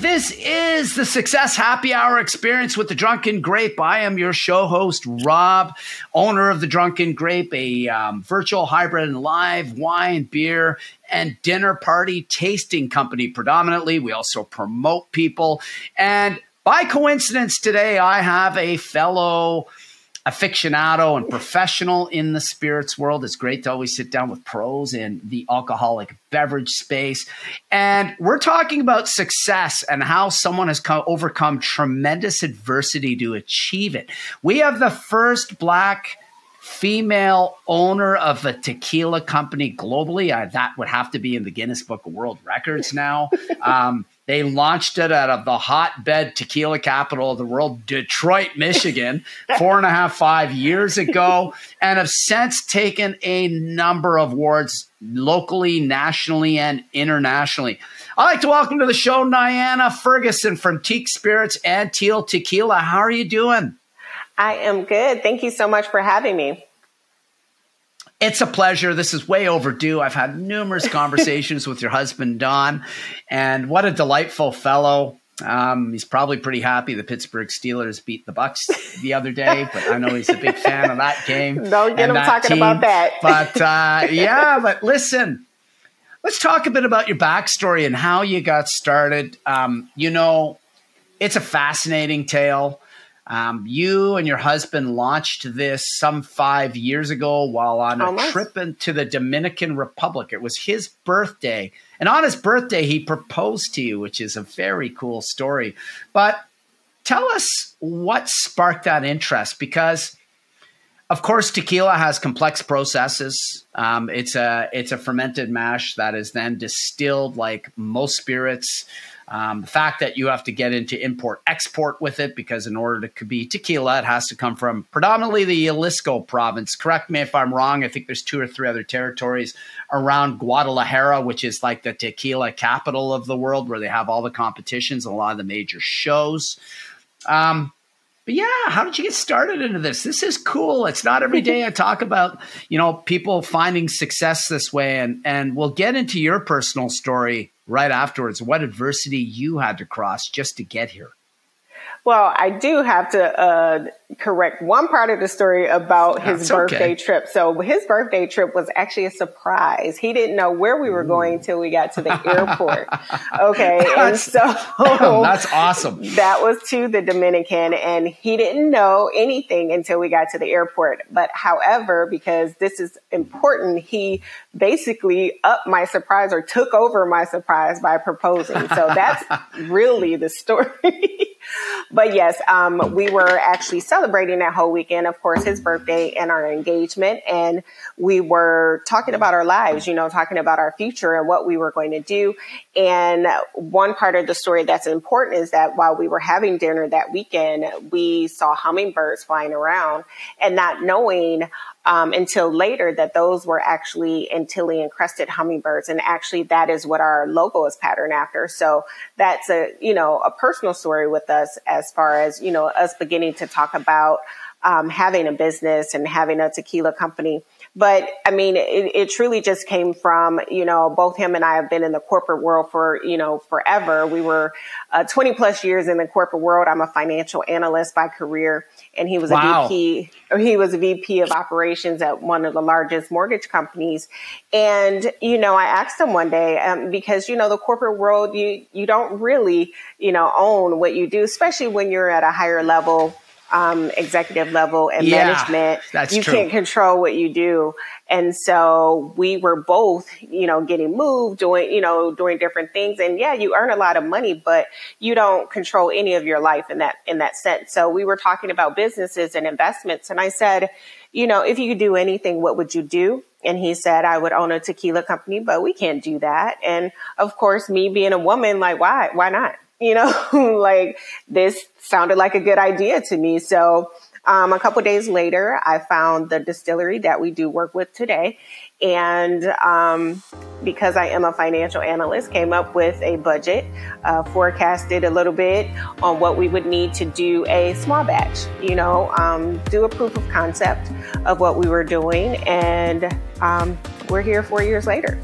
This is the Success Happy Hour experience with the Drunken Grape. I am your show host, Rob, owner of the Drunken Grape, a virtual hybrid and live wine, beer, and dinner party tasting company predominantly. We also promote people. And by coincidence today, I have a fellow aficionado and professional in the spirits world. It's great to always sit down with pros in the alcoholic beverage space. And we're talking about success and how someone has overcome tremendous adversity to achieve it. We have the first Black female owner of a tequila company globally. That would have to be in the Guinness Book of World Records now. They launched it out of the hotbed tequila capital of the world, Detroit, Michigan, 4.5 years ago, and have since taken a number of awards locally, nationally, and internationally. I'd like to welcome to the show Niana Ferguson from Teak Spirits and Teal Tequila. How are you doing? I am good. Thank you so much for having me. It's a pleasure. This is way overdue. I've had numerous conversations with your husband, Don, and what a delightful fellow. He's probably pretty happy the Pittsburgh Steelers beat the Bucks the other day, but I know he's a big fan of that game. Don't get him talking about that. But but listen, let's talk a bit about your backstory and how you got started. It's a fascinating tale. You and your husband launched this some 5 years ago while on a trip into the Dominican Republic. It was his birthday. And on his birthday, he proposed to you, which is a very cool story. But tell us what sparked that interest, because, of course, tequila has complex processes. It's a fermented mash that is then distilled like most spirits. The fact that you have to get into import-export with it, because in order to be tequila, it has to come from predominantly the Jalisco province. Correct me if I'm wrong. I think there's 2 or 3 other territories around Guadalajara, which is like the tequila capital of the world, where they have all the competitions and a lot of the major shows. But yeah, how did you get started into this? This is cool. It's not every day I talk about, people finding success this way. And we'll get into your personal story right afterwards, what adversity you had to cross just to get here. Well, I do have to correct one part of the story about his birthday trip. So his birthday trip was actually a surprise. He didn't know where we were going till we got to the airport. Okay. And so that's awesome. That was to the Dominican, and he didn't know anything until we got to the airport. But however, because this is important, he basically upped my surprise or took over my surprise by proposing. So that's really the story. But yes, we were actually celebrating that whole weekend, of course, his birthday and our engagement. And we were talking about our lives, talking about our future and what we were going to do. And one part of the story that's important is that while we were having dinner that weekend, we saw hummingbirds flying around, and not knowing until later that those were actually Antillean crested hummingbirds. And actually that is what our logo is patterned after. So that's a personal story with us as far as, us beginning to talk about having a business and having a tequila company. But I mean, it truly just came from, both him and I have been in the corporate world for, forever. We were 20 plus years in the corporate world. I'm a financial analyst by career, and he was a VP of operations at one of the largest mortgage companies. And, I asked him one day, because, the corporate world, you don't really, own what you do, especially when you're at a higher level, executive level and management. You can't control what you do. And so we were both, getting moved, doing different things. And yeah, you earn a lot of money, but you don't control any of your life in that sense. So we were talking about businesses and investments. And I said, if you could do anything, what would you do? And he said, I would own a tequila company, but we can't do that. And of course, me being a woman, like, why not? Like this sounded like a good idea to me. So a couple of days later, I found the distillery that we do work with today. And because I am a financial analyst, came up with a budget, forecasted a little bit on what we would need to do a small batch, do a proof of concept of what we were doing. And we're here 4 years later.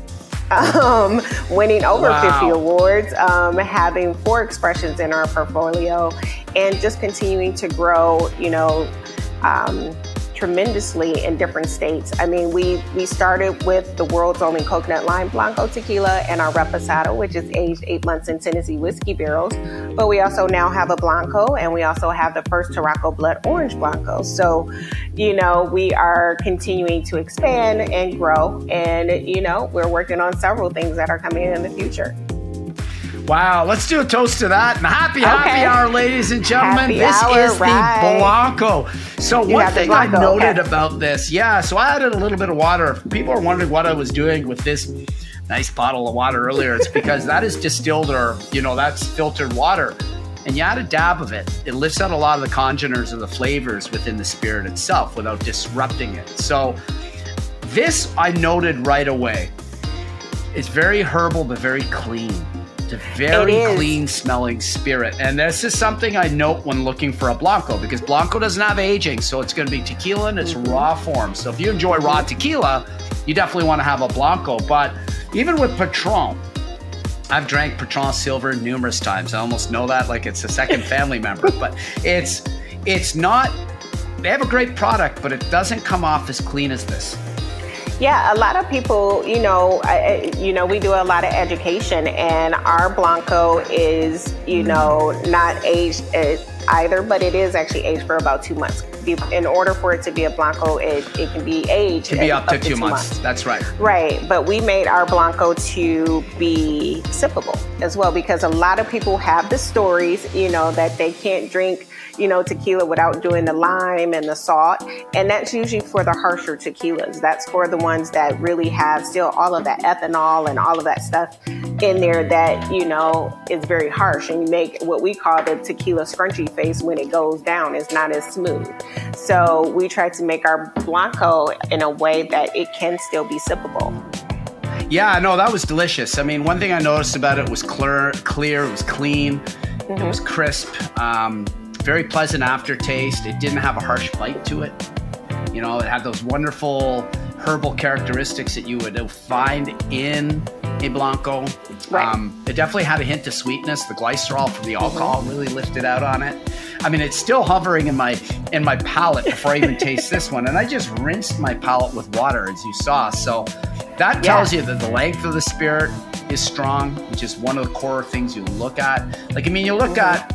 winning over Wow. 50 awards, having 4 expressions in our portfolio, and just continuing to grow, tremendously in different states. I mean, we started with the world's only coconut lime Blanco tequila and our Reposado, which is aged 8 months in Tennessee whiskey barrels. But we also now have a Blanco, and we also have the first Turaco Blood Orange Blanco. So, we are continuing to expand and grow, and, we're working on several things that are coming in the future. Wow, let's do a toast to that. And happy hour, ladies and gentlemen. Happy This hour, is the right. Blanco. So You one have the thing I Blanco, noted okay. about this, so I added a little bit of water. If people are wondering what I was doing with this nice bottle of water earlier, it's because that is distilled, or, that's filtered water. And you add a dab of it. It lifts out a lot of the congeners and the flavors within the spirit itself without disrupting it. So this I noted right away. It's very herbal, but very clean. It's a very clean smelling spirit. And this is something I note when looking for a Blanco, because Blanco doesn't have aging. So it's going to be tequila in its raw form. So if you enjoy raw tequila, you definitely want to have a Blanco. But even with Patron, I've drank Patron Silver numerous times. I almost know that like it's a second family member, but it's not, they have a great product, but it doesn't come off as clean as this. Yeah, a lot of people, we do a lot of education, and our Blanco is, not aged either, but it is actually aged for about 2 months. In order for it to be a Blanco, it can be aged. It can be up to 2 months. That's right. Right, but we made our Blanco to be sippable as well, because a lot of people have the stories, that they can't drink, tequila without doing the lime and the salt. And that's usually for the harsher tequilas. That's for the ones that really have still all of that ethanol and all of that stuff in there that, is very harsh. And you make what we call the tequila scrunchy face when it goes down. It's not as smooth. So we try to make our Blanco in a way that it can still be sippable. Yeah, no, that was delicious. I mean, one thing I noticed about it was clear, it was clean, It was crisp. Very pleasant aftertaste. It didn't have a harsh bite to it. It had those wonderful herbal characteristics that you would find in a Blanco. Right. It definitely had a hint of sweetness. The glycerol from the alcohol really lifted out on it. I mean, it's still hovering in my palate before I even taste this one. And I just rinsed my palate with water, as you saw. So that tells you that the length of the spirit is strong, which is one of the core things you look at. You look at,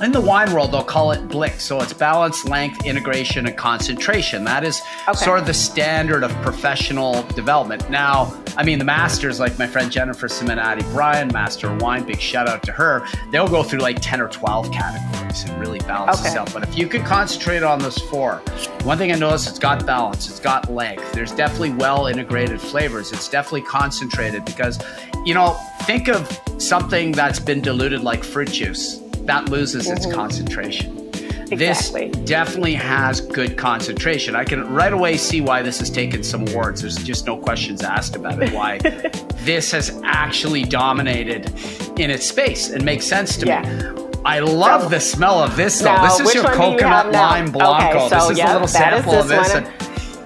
in the wine world, they'll call it BLIC. So it's balance, length, integration, and concentration. That is sort of the standard of professional development. Now, the masters, like my friend Jennifer Simonati Bryan, Master of Wine, big shout out to her, they'll go through like 10 or 12 categories and really balance this out. But if you can concentrate on those 4, one thing I noticed, it's got balance, it's got length. There's definitely well integrated flavors. It's definitely concentrated because, think of something that's been diluted like fruit juice. That loses its concentration. Exactly. This definitely has good concentration. I can right away see why this has taken some awards. There's just no questions asked about it, why this has actually dominated in its space. It makes sense to me. I love the smell of this, though. This is your coconut lime Blanco. Okay, so this is a little sample of this.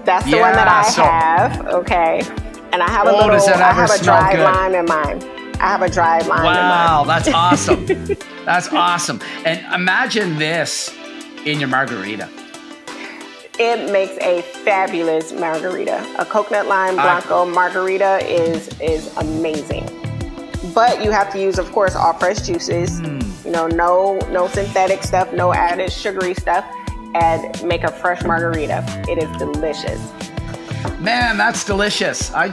That's the one that I have. Okay. And I have a little, I have a dried lime in mine. I have a dried lime in mine. Wow, that's awesome. That's awesome. And imagine this in your margarita. It makes a fabulous margarita. A coconut lime Blanco margarita is amazing. But you have to use, of course, all fresh juices. No synthetic stuff, no added sugary stuff. And make a fresh margarita. It is delicious. Man, that's delicious. I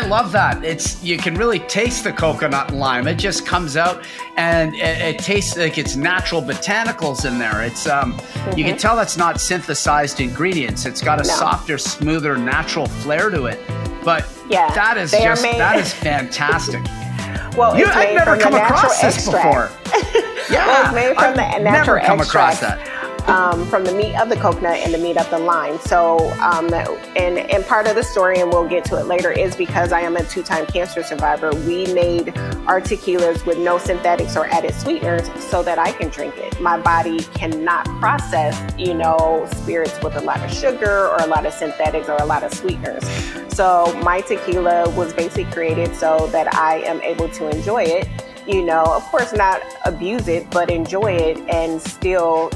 love that. You can really taste the coconut and lime. It just comes out and it tastes like it's natural botanicals in there. It's you can tell that's not synthesized ingredients. It's got a softer, smoother, natural flair to it. But that is fantastic. Well, I've never come across this before. Well, it's made from the natural never come extract. across that. from the meat of the coconut and the meat of the lime. So, and part of the story, and we'll get to it later, is because I am a 2-time cancer survivor. We made our tequilas with no synthetics or added sweeteners so that I can drink it. My body cannot process, spirits with a lot of sugar or a lot of synthetics or a lot of sweeteners. So my tequila was basically created so that I am able to enjoy it. Of course, not abuse it, but enjoy it and still,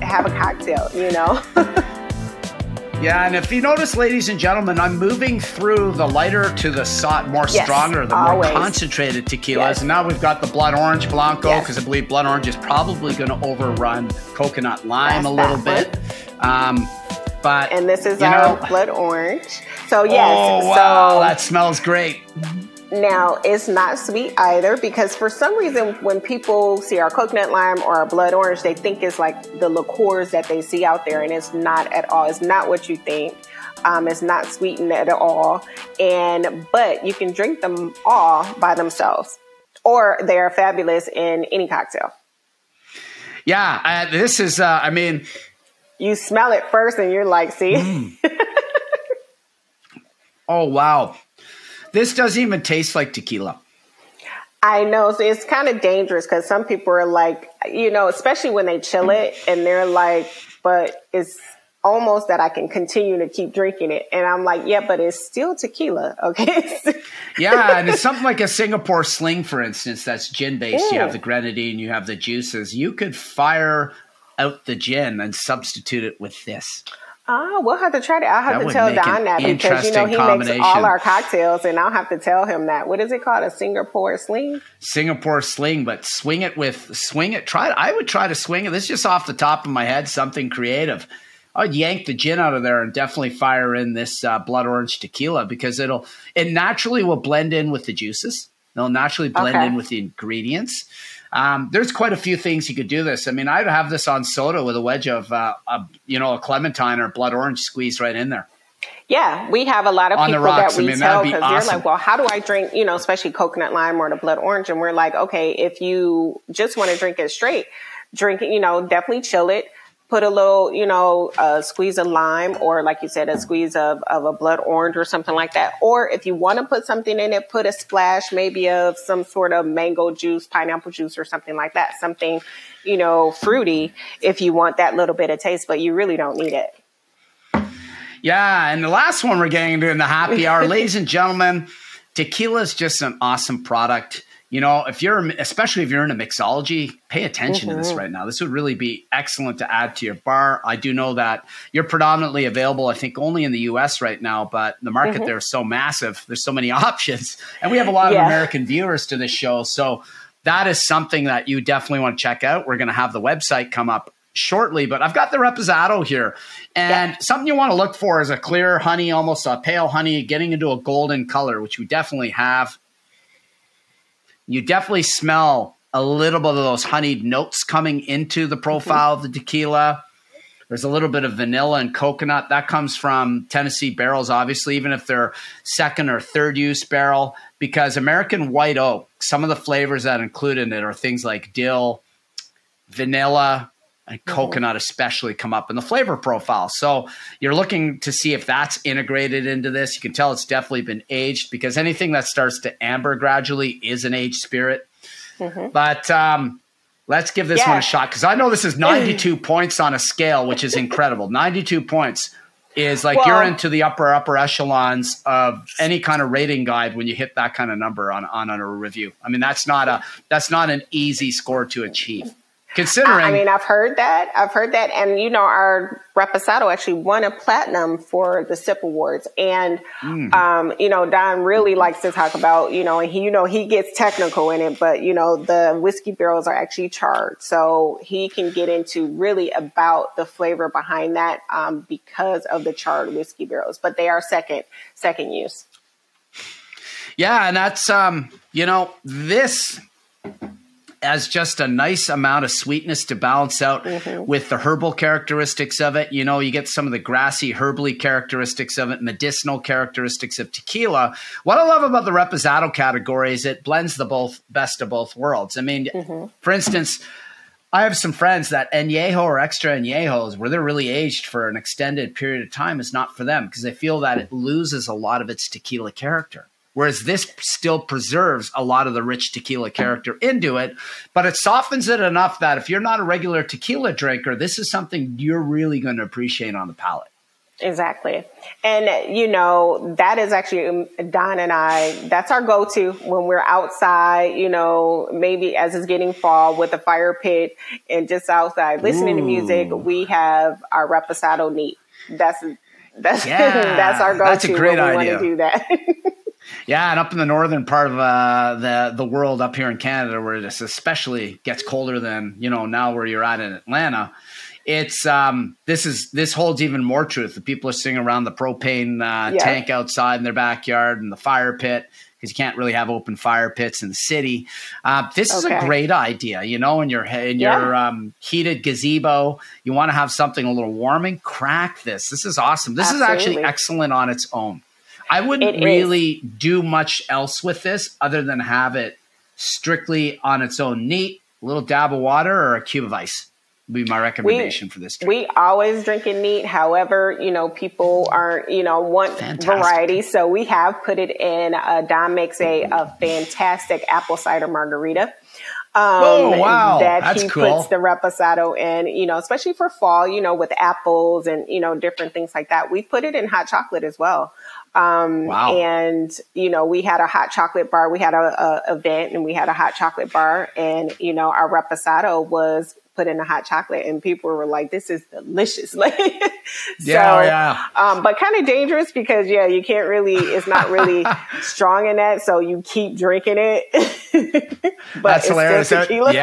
have a cocktail, Yeah, and if you notice, ladies and gentlemen, I'm moving through the lighter to the stronger, the more concentrated tequilas. Yes. And now we've got the blood orange Blanco, because I believe blood orange is probably going to overrun coconut lime a little bit. And this is our blood orange. So yes. Oh, wow, that smells great. Now, it's not sweet either, because for some reason, when people see our coconut lime or our blood orange, they think it's like the liqueurs that they see out there, and it's not at all. It's not what you think. It's not sweetened at all. But you can drink them all by themselves, or they're fabulous in any cocktail. Yeah, this is, you smell it first and you're like, see? Oh, wow. This doesn't even taste like tequila. I know. So it's kind of dangerous, because some people are like, especially when they chill it, and they're like, but it's almost that I can continue to keep drinking it. And I'm like, yeah, but it's still tequila. Okay. Yeah. And it's something like a Singapore Sling, for instance, that's gin based. You have the grenadine, you have the juices. You could fire out the gin and substitute it with this. Oh, we'll have to try that. I'll have to tell Don that, because, he makes all our cocktails, and I'll have to tell him that. What is it called? A Singapore Sling? Singapore Sling, but swing it. I would try to swing it. This is just off the top of my head, something creative. I'd yank the gin out of there and definitely fire in this blood orange tequila, because it naturally will blend in with the juices. They'll naturally blend in with the ingredients. There's quite a few things you could do this. I'd have this on soda with a wedge of, a clementine or blood orange squeezed right in there. Yeah, we have a lot of people that we tell, because they're like, well, how do I drink, especially coconut lime or the blood orange? And we're like, okay, if you just want to drink it straight, drink it, definitely chill it. Put a little, a squeeze of lime, or like you said, a squeeze of a blood orange or something like that. Or if you want to put something in it, put a splash maybe of some sort of mango juice, pineapple juice, or something like that. Something, fruity, if you want that little bit of taste, but you really don't need it. Yeah. And the last one we're getting into in the happy hour, ladies and gentlemen, tequila is just an awesome product. Especially if you're into mixology, pay attention to this right now. This would really be excellent to add to your bar. I do know that you're predominantly available, I think, only in the US right now, but the market there is so massive. There's so many options, and we have a lot of American viewers to this show. So that is something that you definitely want to check out. We're going to have the website come up shortly, but I've got the Reposado here, and something you want to look for is a clear honey, almost a pale honey, getting into a golden color, which we definitely have. You definitely smell a little bit of those honeyed notes coming into the profile of the tequila. There's a little bit of vanilla and coconut. That comes from Tennessee barrels, obviously, even if they're second or third use barrel, because American white oak, some of the flavors that include in it are things like dill, vanilla, and coconut especially come up in the flavor profile. So you're looking to see if that's integrated into this. You can tell it's definitely been aged, because anything that starts to amber gradually is an aged spirit. But let's give this one a shot, because I know this is 92 points on a scale, which is incredible. 92 points is like you're into the upper echelons of any kind of rating guide when you hit that kind of number on a review. That's not an easy score to achieve. Considering, I've heard that, and our Reposado actually won a platinum for the SIP Awards, and Don really likes to talk about, and he gets technical in it, but the whiskey barrels are actually charred, so he can get into really about the flavor behind that because of the charred whiskey barrels, but they are second use. Yeah, and that's this as just a nice amount of sweetness to balance out with the herbal characteristics of it. You get some of the grassy, herbally characteristics of it, medicinal characteristics of tequila. What I love about the Reposado category is it blends the best of both worlds. For instance, I have some friends that añejo or extra añejos, where they're really aged for an extended period of time, is not for them because they feel that it loses a lot of its tequila character. Whereas this still preserves a lot of the rich tequila character into it, but it softens it enough that if you're not a regular tequila drinker, this is something you're really going to appreciate on the palate. Exactly. And, you know, that is actually Don and I, that's our go-to when we're outside, you know, maybe as it's getting fall with a fire pit and just outside listening to music. We have our reposado neat. That's that's our go-to. That's a great when we idea. want to do that. Yeah, and up in the northern part of the world, up here in Canada, where it especially gets colder than, you know, now where you're at in Atlanta, it's this holds even more truth. The people are sitting around the propane tank outside in their backyard and the fire pit, because you can't really have open fire pits in the city. This is a great idea, you know, in your heated gazebo. You want to have something a little warming, crack this. This is awesome. This is actually excellent on its own. I wouldn't really do much else with this other than have it strictly on its own neat, a little dab of water or a cube of ice would be my recommendation for this drink. We always drink it neat. However, you know, people aren't, you know, want variety. So we have put it in. Don makes a fantastic apple cider margarita. Oh, wow. That he puts the reposado in, you know, especially for fall, you know, with apples and, you know, different things like that. We put it in hot chocolate as well. And, you know, we had a hot chocolate bar. We had a event and we had a hot chocolate bar, and, you know, our reposado was put in a hot chocolate, and people were like, this is delicious. Like, but kind of dangerous because, you can't really, it's not really strong in that. So you keep drinking it. But that's hilarious. Tequila,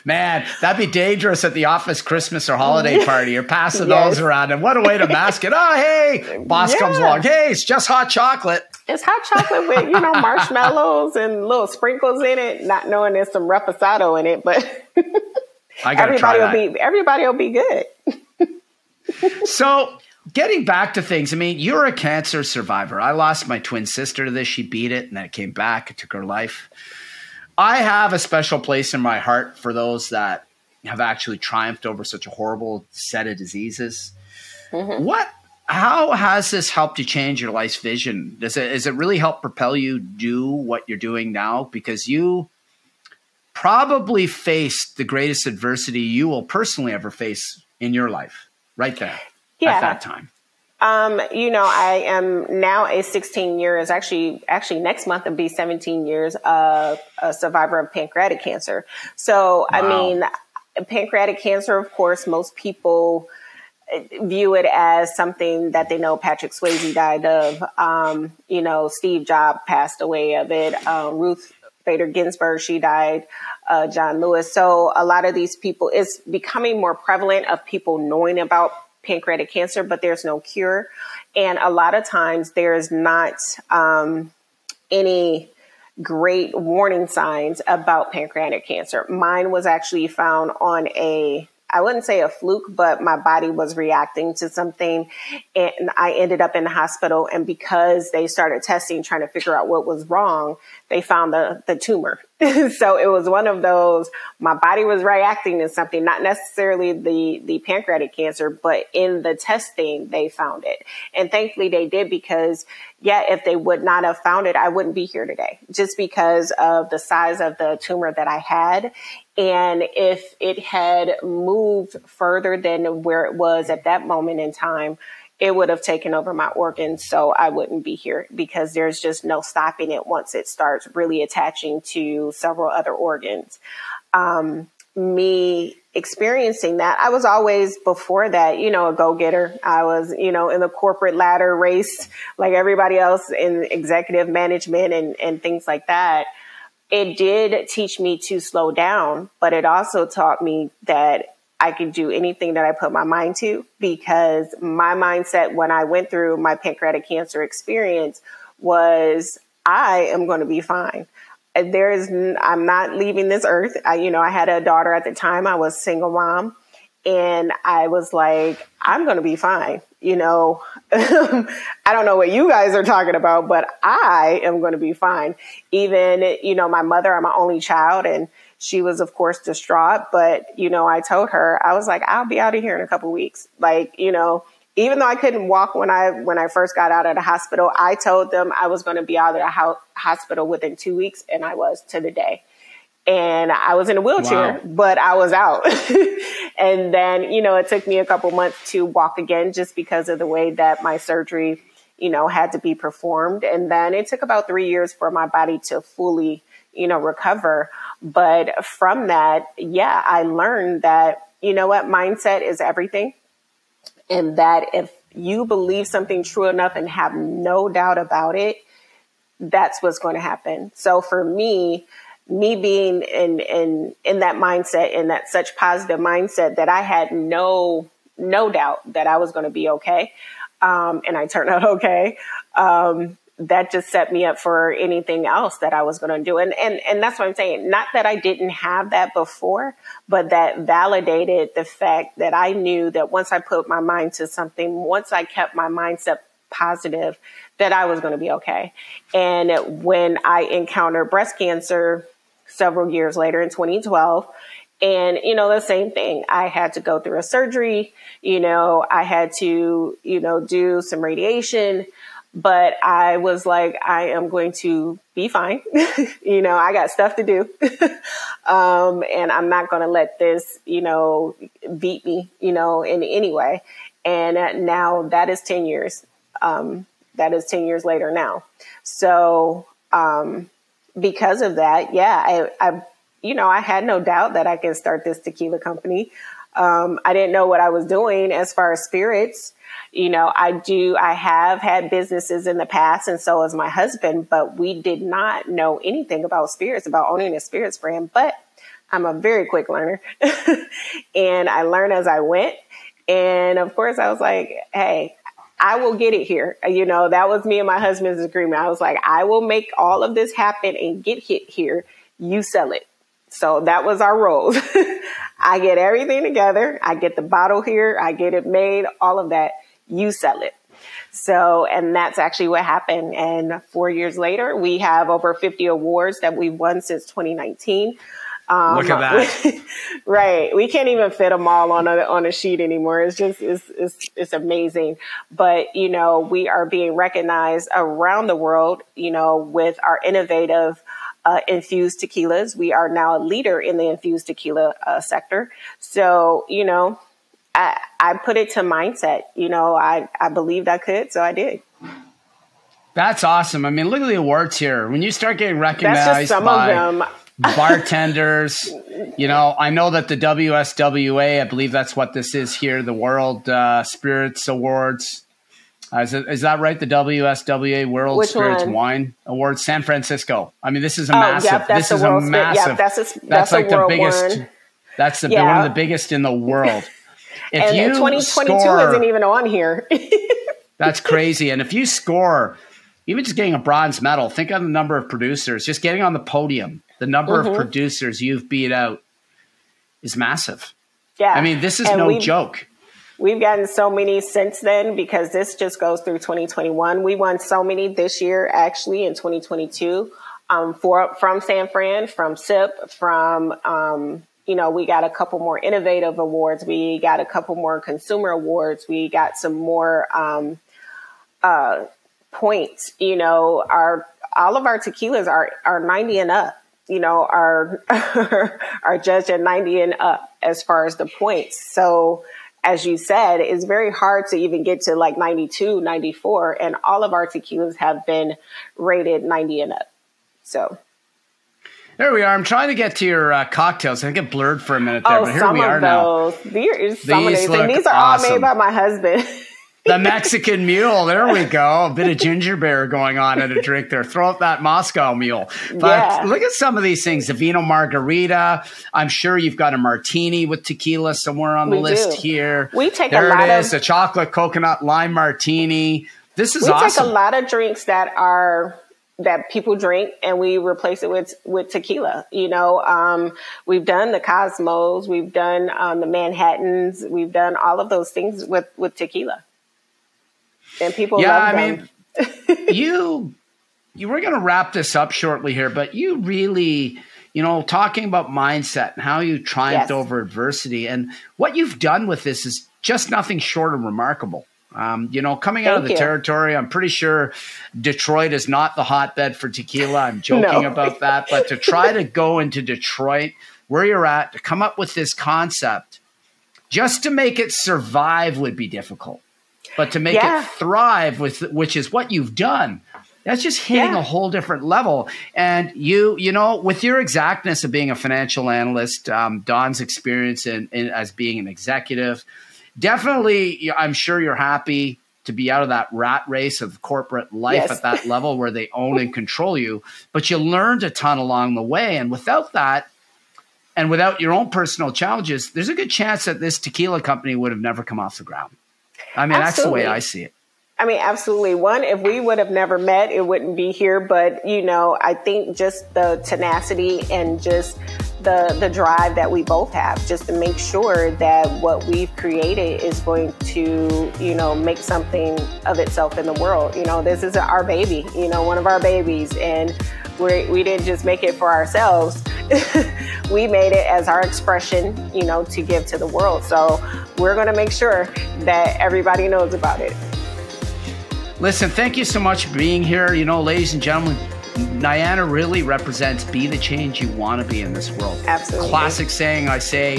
Man, that'd be dangerous at the office Christmas or holiday party. You're passing those around, and what a way to mask it. Oh, hey, boss comes along. Hey, it's just hot chocolate. It's hot chocolate with, you know, marshmallows and little sprinkles in it, not knowing there's some reposado in it, but everybody will be good. So getting back to things, I mean, you're a cancer survivor. I lost my twin sister to this. She beat it, and then it came back. It took her life. I have a special place in my heart for those that have actually triumphed over such a horrible set of diseases. How has this helped you change your life's vision? Does it really help propel you do what you're doing now? Because you probably faced the greatest adversity you will personally ever face in your life right there at that time. You know, I am now a 16 years, actually next month it'll be 17 years of a survivor of pancreatic cancer. So, I mean, pancreatic cancer, of course, most people view it as something that they know Patrick Swayze died of. You know, Steve Jobs passed away of it. Ruth Bader Ginsburg, she died. John Lewis. So a lot of these people, it's becoming more prevalent of people knowing about pancreatic cancer, but there's no cure. And a lot of times there's not any great warning signs about pancreatic cancer. Mine was actually found on I wouldn't say a fluke, but my body was reacting to something, and I ended up in the hospital. And because they started testing, trying to figure out what was wrong, they found the tumor. So it was one of those, my body was reacting to something, not necessarily the pancreatic cancer, but in the testing, they found it. And thankfully they did, because if they would not have found it, I wouldn't be here today, just because of the size of the tumor that I had. And if it had moved further than where it was at that moment in time, it would have taken over my organs. So I wouldn't be here, because there's just no stopping it once it starts really attaching to several other organs. Me experiencing that, I was always, before that, you know, a go-getter. I was, you know, in the corporate ladder race, like everybody else in executive management and things like that. It did teach me to slow down, but it also taught me that I could do anything that I put my mind to, because my mindset when I went through my pancreatic cancer experience was, I am going to be fine. I'm not leaving this earth. I had a daughter at the time. I was a single mom, And I was like, I'm going to be fine. You know, I don't know what you guys are talking about, but I am going to be fine. Even, you know, my mother, I'm my only child, and she was, of course, distraught. But, you know, I told her, I was like, I'll be out of here in a couple of weeks. Like, you know, even though I couldn't walk when I first got out of the hospital, I told them I was going to be out of the hospital within 2 weeks. And I was, to the day. And I was in a wheelchair, but I was out. And then, you know, it took me a couple months to walk again, just because of the way that my surgery, you know, had to be performed. And then it took about 3 years for my body to fully, you know, recover. But from that, yeah, I learned that, you know what, mindset is everything. And that if you believe something true enough and have no doubt about it, that's what's going to happen. So for me being in that mindset, in that such positive mindset, that I had no doubt that I was going to be okay. And I turned out okay. That just set me up for anything else that I was going to do. And that's what I'm saying. Not that I didn't have that before, but that validated the fact that I knew that once I put my mind to something, once I kept my mindset positive, that I was going to be okay. And when I encountered breast cancer several years later in 2012, and, you know, the same thing, I had to go through a surgery, you know, I had to, you know, do some radiation, but I was like, I am going to be fine. You know, I got stuff to do. And I'm not going to let this, you know, beat me, you know, in any way. And now that is 10 years. That is 10 years later now. So, because of that, yeah, I you know, I had no doubt that I could start this tequila company. I didn't know what I was doing as far as spirits. You know, I have had businesses in the past, and so has my husband, but we did not know anything about spirits, about owning a spirits brand. But I'm a very quick learner and I learned as I went. And of course I was like, hey, I will get it here. You know, that was me and my husband's agreement. I was like, I will make all of this happen and get hit here. You sell it. So that was our roles. I get everything together. I get the bottle here. I get it made, all of that. You sell it. So, and that's actually what happened. And 4 years later, we have over 50 awards that we've won since 2019. Look at that. Right. We can't even fit them all on a sheet anymore. It's just, it's amazing. But, you know, we are being recognized around the world, you know, with our innovative infused tequilas. We are now a leader in the infused tequila sector. So, you know, I put it to mindset. You know, I believed I could, so I did. That's awesome. I mean, look at the awards here. When you start getting recognized that's just some of them. Bartenders, you know, I know that the WSWA, I believe that's what this is here, the World Spirits Awards. Is that right? The WSWA World Which Spirits one? Wine Awards, San Francisco. I mean, this is a massive. Yep, this is a massive. Yep, that's like the world biggest. one. That's the one of the biggest in the world. If and you 2022 score, isn't even on here. That's crazy. And if you score, even just getting a bronze medal, think of the number of producers, just getting on the podium, the number of producers you've beat out is massive. Yeah. I mean, this is no joke. We've gotten so many since then because this just goes through 2021. We won so many this year, actually, in 2022, from San Fran, from SIP, from, you know, we got a couple more innovative awards. We got a couple more consumer awards. We got some more points. You know, all of our tequilas are 90 and up. You know, are judged at 90 and up as far as the points. So, as you said, it's very hard to even get to like 92, 94, and all of our tequilas have been rated 90 and up. So. There we are. I'm trying to get to your cocktails. I think it blurred for a minute there, but here we are now. These are all made by my husband. The Mexican Mule. There we go. A bit of ginger beer going on in a drink there. Throw up that Moscow Mule. But look at some of these things. The Vino Margarita. I'm sure you've got a martini with tequila somewhere on the list here. We take there a lot it is. A chocolate coconut lime martini. This is awesome. We take a lot of drinks that are that people drink, and we replace it with tequila. You know, we've done the Cosmos, we've done the Manhattans, we've done all of those things with tequila, and people love them. You were going to wrap this up shortly here, but you really, you know, talking about mindset and how you triumphed over adversity, and what you've done with this is just nothing short of remarkable. You know, coming out of the territory, I'm pretty sure Detroit is not the hotbed for tequila. I'm joking about that. But to try to go into Detroit, where you're at, to come up with this concept, just to make it survive would be difficult. But to make it thrive, which is what you've done, that's just hitting a whole different level. And you know, with your exactness of being a financial analyst, Don's experience in as being an executive, definitely, I'm sure you're happy to be out of that rat race of corporate life at that level where they own and control you. But you learned a ton along the way. And without that, and without your own personal challenges, there's a good chance that this tequila company would have never come off the ground. I mean, that's the way I see it. I mean, absolutely. One, if we would have never met, it wouldn't be here. But, you know, I think just the tenacity and just the drive that we both have, just to make sure that what we've created is going to, you know, make something of itself in the world. You know, this is our baby, you know, one of our babies. And we didn't just make it for ourselves. We made it as our expression, you know, to give to the world. So we're going to make sure that everybody knows about it. Listen, thank you so much for being here. You know, ladies and gentlemen, Nyana really represents be the change you want to be in this world. Absolutely. Classic saying I say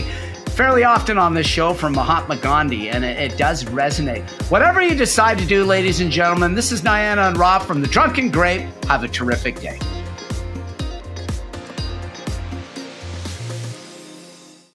fairly often on this show from Mahatma Gandhi, and it does resonate. Whatever you decide to do, ladies and gentlemen, this is Nyana and Rob from The Drunken Grape. Have a terrific day.